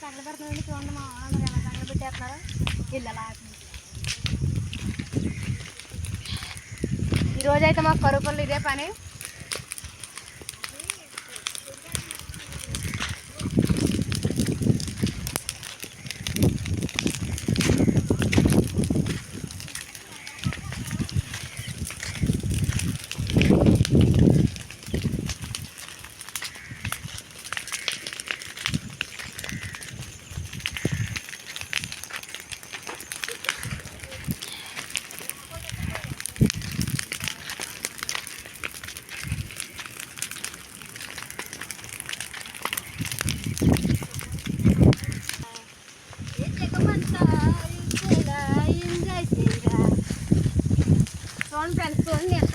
తగలబెడుతుంది చూడండి మా అందరూ ఎలా తగలబెట్టేస్తున్నారు ఇల్లు అలా. ఈరోజైతే మాకు కరువు పనులు ఇదే పని. చూడండి ఫ్రెండ్స్, చూడండి ఎంత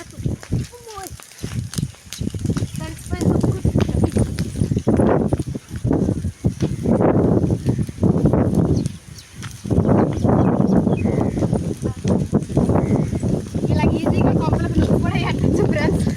ఇలా ఈజీగా కొంపలకు నువ్వు కూడా ఎట్టచ్చు ఫ్రెండ్స్.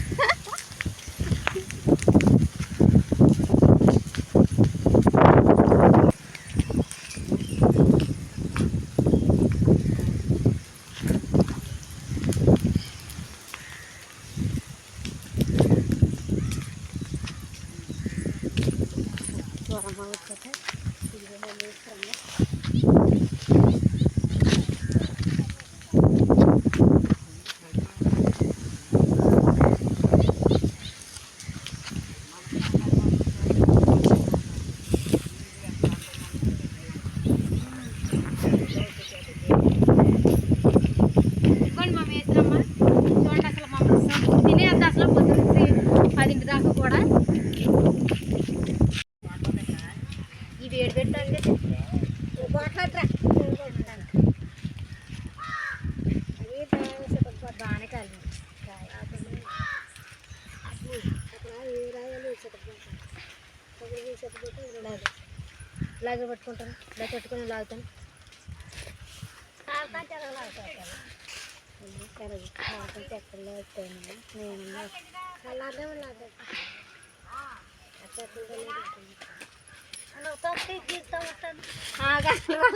ఇలాగే పట్టుకుంటాను, ఇలా పట్టుకొని లాగుతాను.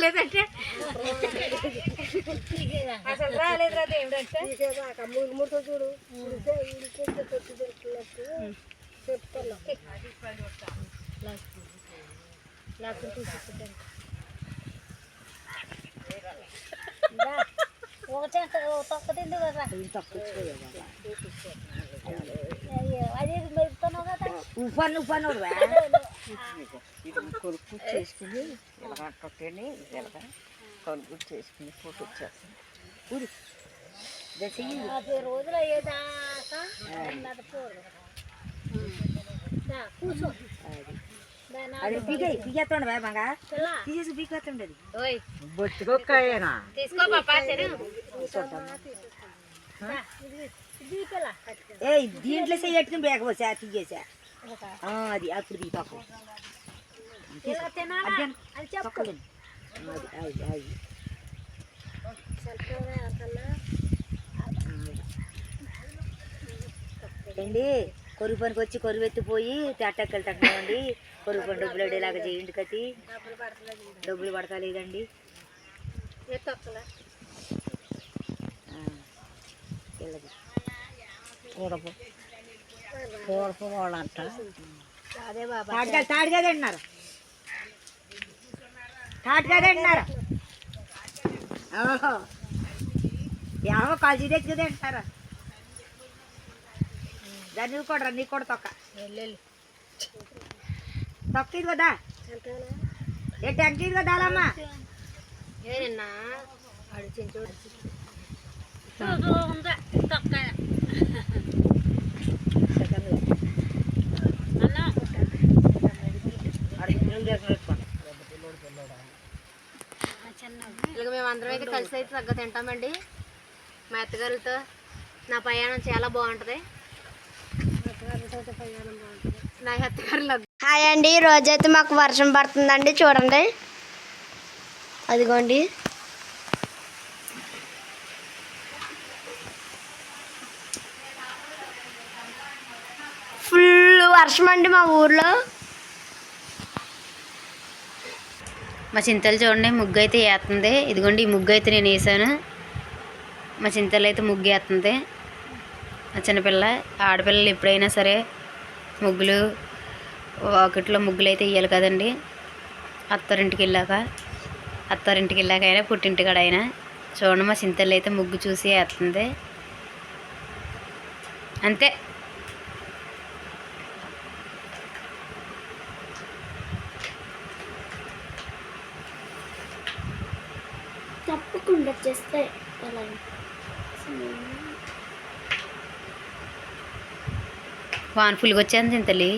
లేదంటే అసలు రాలేదు అది ఏమిటంటే మూడుతో చూడు చెప్తాను లేకపోతే తీసుకుంటాను. ఒకటే తొక్క తింది కదా, అది మెరుపుతాను కదా. ఉఫాను ఉఫాను కొడుకు చేసుకుని ఇలా కొట్టండి, ఇలా కొడుకు చేసుకుని ఫోటో వచ్చేస్తాను. రోజులు అయ్యేదాకా కూర్చో. అది పీకేస్తుండే బాగా తీసేసి పీకేస్తుండేది. ఏ దీంట్లో చెట్టుకుని బేకపోసా తీసేసా అది అప్పుడు తీసుకో. అండి కొరువు పనికి వచ్చి కొరువు ఎత్తిపోయి తట్టెక్కలు తక్కువండి. కొరువు పని డబ్బులు అడేలాగా చేయండి కట్టి డబ్బులు పడతా లేదండి. తాడిగా తింటున్నారు, తాటిగా తింటున్నారు. ఏమో కాల్చి తెచ్చి తింటున్నారా? దాన్ని నువ్వు కూడా నీకు కూడా తొక్క తొక్కిది కదా, ఏ టంకిది కదా అమ్మా. ఏనా ఇలాగ మేమందరం అయితే కలిసి అయితే తగ్గ తింటామండి. మా అత్తగారులతో నా ప్రయాణం చాలా బాగుంటుంది. నా అత్తగారులు హాయ్ అండి. రోజైతే మాకు వర్షం పడుతుందండి, చూడండి అదిగోండి. ఫుల్ వర్షం అండి మా ఊర్లో. మా చింతలు చూడండి ముగ్గు అయితే వేస్తుంది. ఇదిగోండి ఈ ముగ్గు అయితే నేను వేసాను. మా చింతలు అయితే ముగ్గు వేస్తుంది. మా చిన్నపిల్ల ఆడపిల్లలు ఎప్పుడైనా సరే ముగ్గులు వాకిట్లో ముగ్గులు అయితే వేయాలి కదండి. అత్తారింటికి వెళ్ళాక అయినా పుట్టింటికాడ అయినా. చూడండి మా చింతలు అయితే ముగ్గు చూసి వేస్తుంది అంతే. తప్పకుండా చేస్తే వాన ఫుల్గా వచ్చాను చింతలి.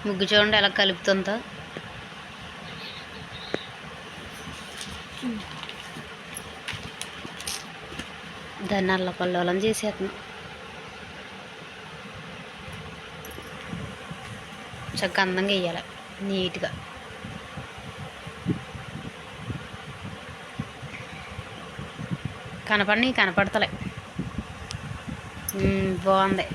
ముగ్గు చూడండి ఎలా కలుపుతుందో. దాన్ని అల్లకల్లోలం చేసేస్తున్నాం. చక్కగా అందంగా వేయాలి నీట్గా. కనపడతలే. బాగుంది.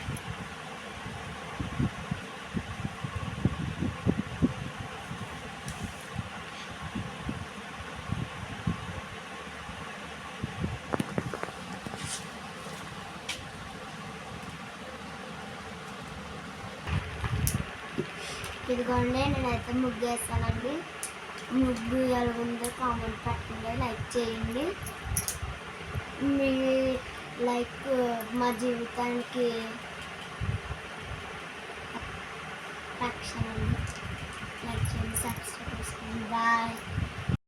ఇదిగోండి నేనైతే ముగ్గు వేస్తానండి. ముగ్గు ఎలా ఉందో కామెంట్ పెట్టండి, లైక్ చేయండి. మీ లైక్ మా జీవితానికి రక్షణ. లైక్ చేయండి, సబ్స్క్రైబ్ చేసుకోండి. బాయ్.